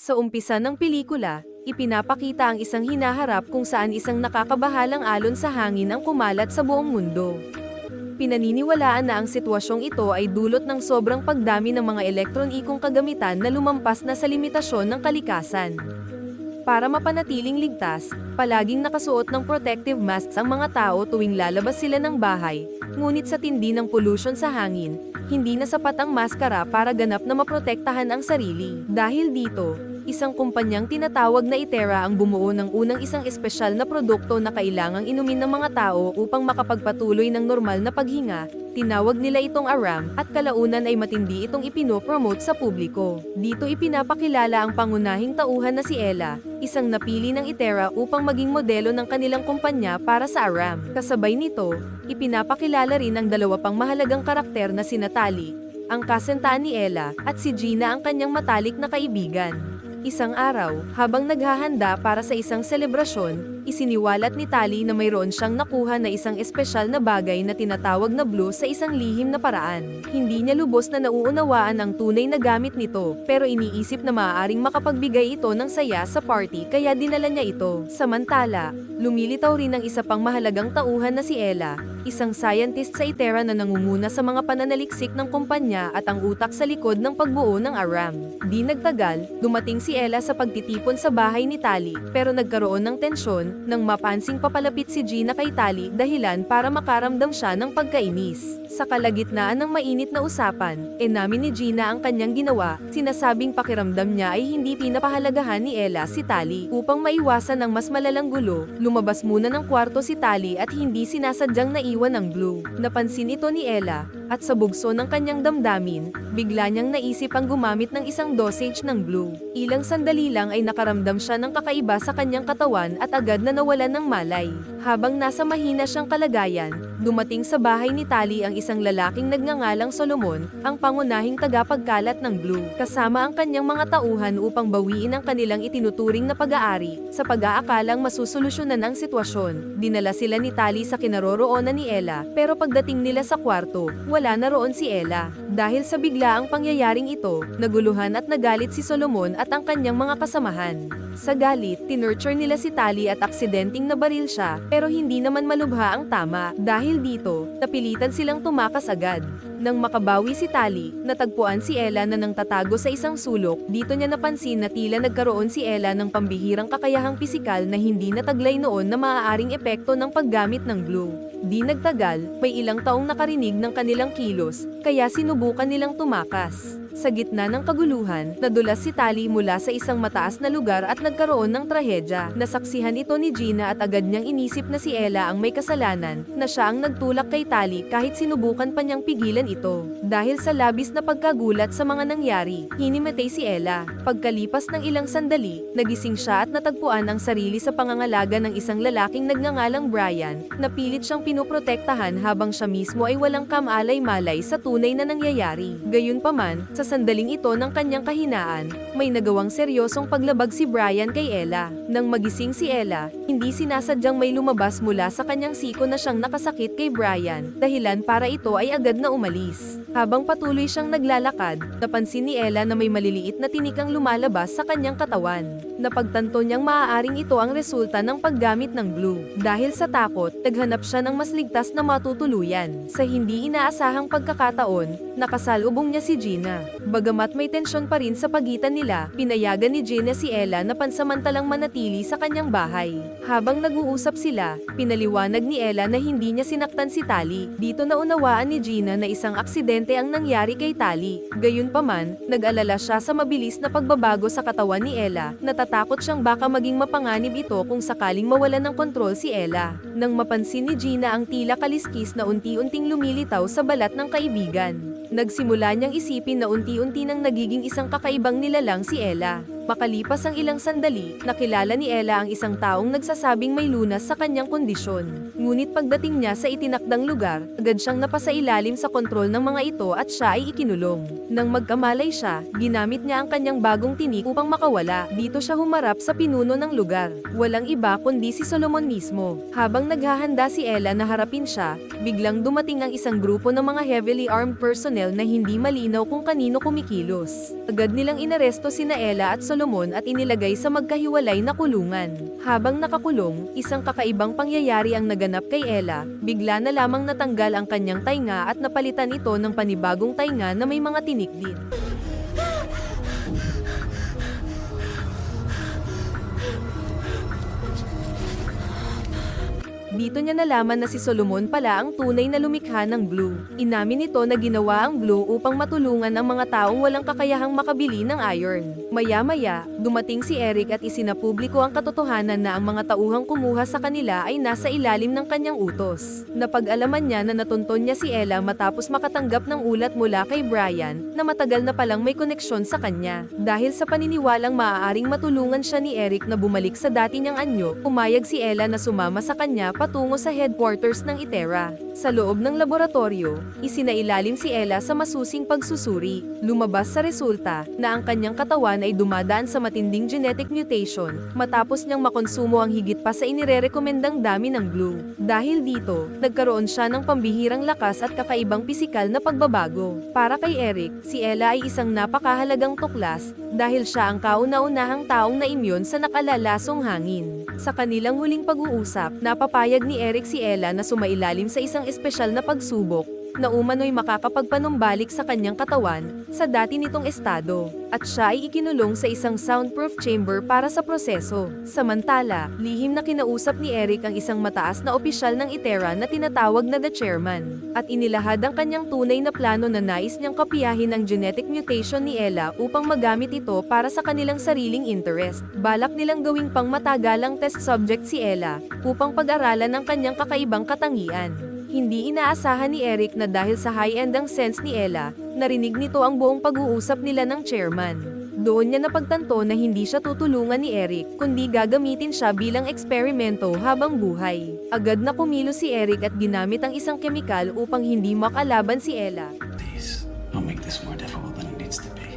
Sa umpisa ng pelikula, ipinapakita ang isang hinaharap kung saan isang nakakabahalang alon sa hangin ang kumalat sa buong mundo. Pinaniniwalaan na ang sitwasyong ito ay dulot ng sobrang pagdami ng mga elektronikong kagamitan na lumampas na sa limitasyon ng kalikasan. Para mapanatiling ligtas, palaging nakasuot ng protective masks ang mga tao tuwing lalabas sila ng bahay, ngunit sa tindi ng pollution sa hangin, hindi na sapat ang maskara para ganap na maprotektahan ang sarili. Dahil dito, isang kumpanyang tinatawag na Itera ang bumuo ng unang isang espesyal na produkto na kailangang inumin ng mga tao upang makapagpatuloy ng normal na paghinga. Tinawag nila itong Aram, at kalaunan ay matindi itong ipinopromote sa publiko. Dito ipinapakilala ang pangunahing tauhan na si Ella, isang napili ng Itera upang maging modelo ng kanilang kumpanya para sa Aram. Kasabay nito, ipinapakilala rin ang dalawa pang mahalagang karakter na si Natalie, ang kasintahan ni Ella, at si Gina ang kanyang matalik na kaibigan. Isang araw, habang naghahanda para sa isang selebrasyon, isiniwalat ni Tali na mayroon siyang nakuha na isang espesyal na bagay na tinatawag na blue sa isang lihim na paraan. Hindi niya lubos na nauunawaan ang tunay na gamit nito, pero iniisip na maaaring makapagbigay ito ng saya sa party kaya dinala niya ito. Samantala, lumilitaw rin ang isa pang mahalagang tauhan na si Ella, isang scientist sa Itera na nangunguna sa mga pananaliksik ng kumpanya at ang utak sa likod ng pagbuo ng Aram. Di nagtagal, dumating si Ella sa pagtitipon sa bahay ni Tali, pero nagkaroon ng tensyon nang mapansing papalapit si Gina kay Tali dahilan para makaramdam siya ng pagkainis. Sa kalagitnaan ng mainit na usapan, inamin ni Gina ang kanyang ginawa, sinasabing pakiramdam niya ay hindi pinapahalagahan ni Ella si Tali. Upang maiwasan ang mas malalang gulo, lumabas muna ng kwarto si Tali at hindi sinasadyang naiwan ang blue. Napansin ito ni Ella, at sa bugso ng kanyang damdamin, bigla niyang naisip ang gumamit ng isang dosage ng blue. Ilang sandali lang ay nakaramdam siya ng kakaiba sa kanyang katawan at agad na nawalan ng malay. Habang nasa mahina siyang kalagayan, dumating sa bahay ni Tali ang isang lalaking nagngangalang Solomon, ang pangunahing tagapagkalat ng blue, kasama ang kanyang mga tauhan upang bawiin ang kanilang itinuturing na pag-aari. Sa pag-aakalang masusolusyonan ang sitwasyon, dinala sila ni Tali sa kinaroroonan ni Ella, pero pagdating nila sa kwarto, wala na roon si Ella. Dahil sa biglaang pangyayaring ito, naguluhan at nagalit si Solomon at ang kanyang mga kasamahan. Sa galit, tinurture nila si Tali at aksidenteng nabaril siya, pero hindi naman malubha ang tama. Dahil dito, napilitan silang tumakas agad. Nang makabawi si Tali, natagpuan si Ella na nang tatago sa isang sulok. Dito niya napansin na tila nagkaroon si Ella ng pambihirang kakayahang pisikal na hindi nataglay noon na maaaring epekto ng paggamit ng glue. Di nagtagal, may ilang taong nakarinig ng kanilang kilos, kaya sinubukan nilang tumakas. Sa gitna ng kaguluhan, nadulas si Tali mula sa isang mataas na lugar at nagkaroon ng trahedya. Nasaksihan ito ni Gina at agad niyang inisip na si Ella ang may kasalanan, na siya ang nagtulak kay Tali kahit sinubukan pa niyang pigilan ito. Dahil sa labis na pagkagulat sa mga nangyari, hinimatay si Ella. Pagkalipas ng ilang sandali, nagising siya at natagpuan ang sarili sa pangangalaga ng isang lalaking nagngangalang Brian, na pilit siyang pinoprotektahan habang siya mismo ay walang kamalay-malay sa tunay na nangyayari. Gayunpaman, sa sandaling ito ng kanyang kahinaan, may nagawang seryosong paglabag si Brian kay Ella. Nang magising si Ella, hindi sinasadyang may lumabas mula sa kanyang siko na siyang nakasakit kay Brian, dahilan para ito ay agad na umalis. Habang patuloy siyang naglalakad, napansin ni Ella na may maliliit na tinikang lumalabas sa kanyang katawan. Napagtanto niyang maaaring ito ang resulta ng paggamit ng glue. Dahil sa takot, naghanap siya ng mas ligtas na matutuluyan. Sa hindi inaasahang pagkakataon, nakasalubong niya si Gina. Bagamat may tensyon pa rin sa pagitan nila, pinayagan ni Gina si Ella na pansamantalang manatili sa kanyang bahay. Habang nag-uusap sila, pinaliwanag ni Ella na hindi niya sinaktan si Tali. Dito naunawaan ni Gina na isang aksidente ang nangyari kay Tali. Gayunpaman, nag-alala siya sa mabilis na pagbabago sa katawan ni Ella. Natatakot siyang baka maging mapanganib ito kung sakaling mawalan ng kontrol si Ella. Nang mapansin ni Gina ang tila kaliskis na unti-unting lumilitaw sa balat ng kaibigan, nagsimula niyang isipin na unti-unti nang nagiging isang kakaibang nilalang si Ella. Makalipas ang ilang sandali, nakilala ni Ella ang isang taong nagsasabing may lunas sa kanyang kondisyon. Ngunit pagdating niya sa itinakdang lugar, agad siyang napasailalim sa kontrol ng mga ito at siya ay ikinulong. Nang magkamalay siya, ginamit niya ang kanyang bagong tinik upang makawala. Dito siya humarap sa pinuno ng lugar. Walang iba kundi si Solomon mismo. Habang naghahanda si Ella na harapin siya, biglang dumating ang isang grupo ng mga heavily armed personnel na hindi malinaw kung kanino kumikilos. Agad nilang inaresto sina Ella at Solomon Solomon at inilagay sa magkahiwalay na kulungan. Habang nakakulong, isang kakaibang pangyayari ang naganap kay Ella, bigla na lamang natanggal ang kanyang tainga at napalitan ito ng panibagong tainga na may mga tinik din. Dito niya nalaman na si Solomon pala ang tunay na lumikha ng Blue. Inamin nito na ginawa ang Blue upang matulungan ang mga taong walang kakayahang makabili ng iron. Maya-maya, dumating si Eric at isinapubliko ang katotohanan na ang mga tauhang kumuha sa kanila ay nasa ilalim ng kanyang utos. Napag-alaman niya na natunton niya si Ella matapos makatanggap ng ulat mula kay Brian, na matagal na palang may koneksyon sa kanya. Dahil sa paniniwalang maaaring matulungan siya ni Eric na bumalik sa dati niyang anyo, pumayag si Ella na sumama sa kanya patungo sa headquarters ng Itera. Sa loob ng laboratorio, isinailalim si Ella sa masusing pagsusuri. Lumabas sa resulta na ang kanyang katawan ay dumadaan sa matinding genetic mutation matapos niyang makonsumo ang higit pa sa inirerekomendang dami ng Blue. Dahil dito, nagkaroon siya ng pambihirang lakas at kakaibang pisikal na pagbabago. Para kay Eric, si Ella ay isang napakahalagang tuklas dahil siya ang kauna-unahang taong na-immune sa nakalalasong hangin. Sa kanilang huling pag-uusap, napapayag ni Eric si Ella na sumailalim sa isang espesyal na pagsubok na umano'y makakapagpanumbalik sa kanyang katawan sa dati nitong estado, at siya ay ikinulong sa isang soundproof chamber para sa proseso. Samantala, lihim na kinausap ni Eric ang isang mataas na opisyal ng Itera na tinatawag na The Chairman, at inilahad ang kanyang tunay na plano na nais niyang kapiyahin ang genetic mutation ni Ella upang magamit ito para sa kanilang sariling interest. Balak nilang gawing pangmatagalang test subject si Ella upang pag-aralan ang kanyang kakaibang katangian. Hindi inaasahan ni Eric na dahil sa high-end ang sense ni Ella, narinig nito ang buong pag-uusap nila ng chairman. Doon niya napagtanto na hindi siya tutulungan ni Eric, kundi gagamitin siya bilang eksperimento habang buhay. Agad na kumilos si Eric at ginamit ang isang kemikal upang hindi makalaban si Ella. Please, don't make this more difficult than it needs to be.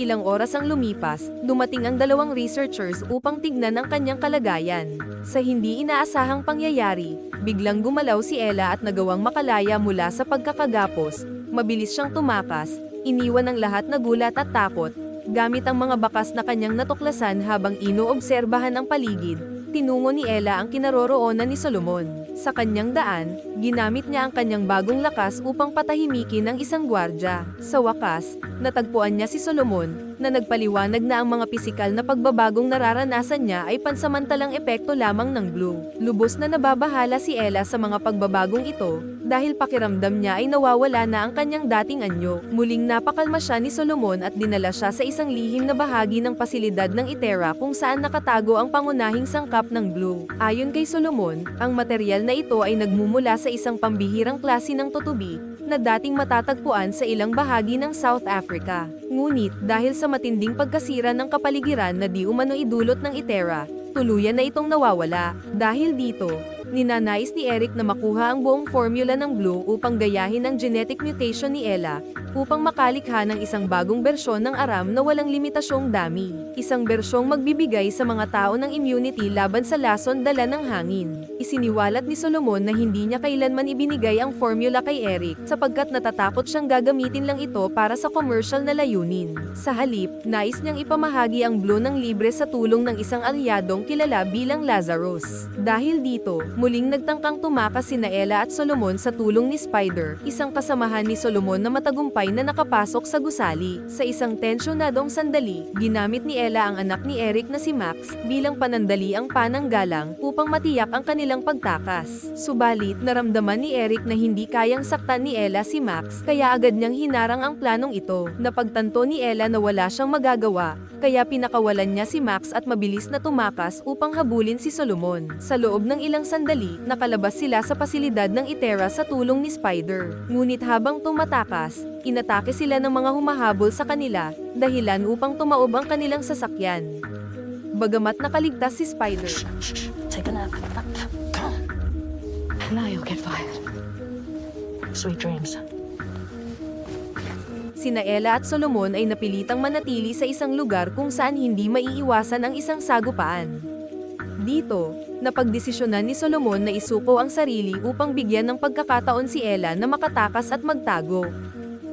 Ilang oras ang lumipas, dumating ang dalawang researchers upang tignan ang kanyang kalagayan. Sa hindi inaasahang pangyayari, biglang gumalaw si Ella at nagawang makalaya mula sa pagkakagapos. Mabilis siyang tumakas, iniwan ang lahat na gulat at takot, gamit ang mga bakas na kanyang natuklasan habang inoobserbahan ang paligid. Tinungo ni Ella ang kinaroroonan ni Solomon. Sa kanyang daan, ginamit niya ang kanyang bagong lakas upang patahimikin ang isang gwardya. Sa wakas, natagpuan niya si Solomon, na nagpaliwanag na ang mga pisikal na pagbabagong nararanasan niya ay pansamantalang epekto lamang ng Blue. Lubos na nababahala si Ella sa mga pagbabagong ito, dahil pakiramdam niya ay nawawala na ang kanyang dating anyo. Muling napakalma siya ni Solomon at dinala siya sa isang lihim na bahagi ng pasilidad ng Itera kung saan nakatago ang pangunahing sangkap ng Blue. Ayon kay Solomon, ang material na ito ay nagmumula sa isang pambihirang klase ng tutubi na dating matatagpuan sa ilang bahagi ng South Africa. Ngunit dahil sa matinding pagkasira ng kapaligiran na di umano idulot ng Itera, tuluyan na itong nawawala. Dahil dito, ninanais ni Eric na makuha ang buong formula ng Blue upang gayahin ang genetic mutation ni Ella, upang makalikha ng isang bagong bersyon ng Aram na walang limitasyong dami. Isang bersyong magbibigay sa mga tao ng immunity laban sa lason dala ng hangin. Isiniwalat ni Solomon na hindi niya kailanman ibinigay ang formula kay Eric sapagkat natatakot siyang gagamitin lang ito para sa commercial na layunin. Sa halip, nais niyang ipamahagi ang Blue ng libre sa tulong ng isang alyadong kilala bilang Lazarus. Dahil dito, muling nagtangkang tumakas sina Ella at Solomon sa tulong ni Spider, isang kasamahan ni Solomon na matagumpay na nakapasok sa gusali. Sa isang tensyonadong sandali, ginamit ni Ella ang anak ni Eric na si Max bilang panandaliang pananggalang upang matiyak ang kanilang pagtakas. Subalit, naramdaman ni Eric na hindi kayang saktan ni Ella si Max, kaya agad niyang hinarang ang planong ito. Napagtanto ni Ella na wala siyang magagawa, kaya pinakawalan niya si Max at mabilis na tumakas upang habulin si Solomon. Sa loob ng ilang sandali, nakalabas sila sa pasilidad ng Itera sa tulong ni Spider. Ngunit habang tumatakas, inatake sila ng mga humahabol sa kanila, dahilan upang tumaob ang kanilang sasakyan. Bagamat nakaligtas si Spider, Take a nap. Come on. Now you'll get fired. Sweet dreams. sina Ella at Solomon ay napilitang manatili sa isang lugar kung saan hindi maiiwasan ang isang sagupaan. Dito, napagdesisyonan ni Solomon na isuko ang sarili upang bigyan ng pagkakataon si Ella na makatakas at magtago.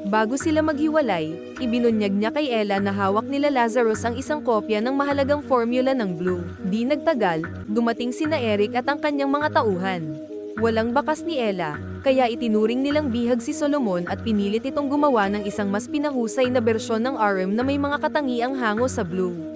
Bago sila maghiwalay, ibinunyag niya kay Ella na hawak nila Lazarus ang isang kopya ng mahalagang formula ng Blue. Di nagtagal, dumating sina Eric at ang kanyang mga tauhan. Walang bakas ni Ella, kaya itinuring nilang bihag si Solomon at pinilit itong gumawa ng isang mas pinahusay na bersyon ng RM na may mga katangiang hango sa Blue.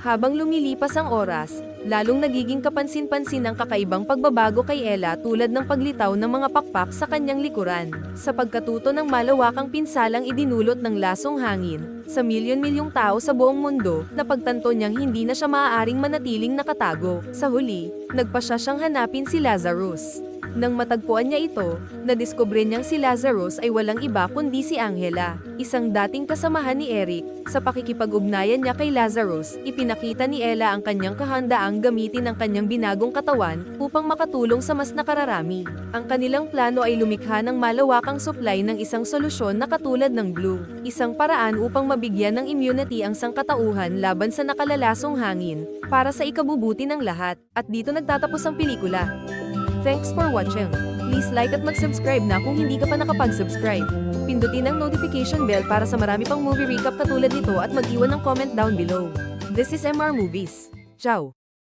Habang lumilipas ang oras, lalong nagiging kapansin-pansin ang kakaibang pagbabago kay Ella tulad ng paglitaw ng mga pakpak sa kanyang likuran. Sa pagkatuto ng malawakang pinsalang idinulot ng lasong hangin, sa milyon-milyong tao sa buong mundo, napagtanto niyang hindi na siya maaaring manatiling nakatago. Sa huli, nagpa siyang hanapin si Lazarus. Nang matagpuan niya ito, nadiskubre niyang si Lazarus ay walang iba kundi si Angela, isang dating kasamahan ni Eric. Sa pakikipag-ugnayan niya kay Lazarus, ipinakita ni Ella ang kanyang kahandaang gamitin ang kanyang binagong katawan upang makatulong sa mas nakararami. Ang kanilang plano ay lumikha ng malawakang supply ng isang solusyon na katulad ng Blue, isang paraan upang mabigyan ng immunity ang sangkatauhan laban sa nakalalasong hangin, para sa ikabubuti ng lahat. At dito nagtatapos ang pelikula. Thanks for watching. Please like at mag-subscribe na kung hindi ka pa nakapag-subscribe. Pindutin ang notification bell para sa marami pang movie recap katulad nito at mag-iwan ng comment down below. This is MR Movies. Ciao!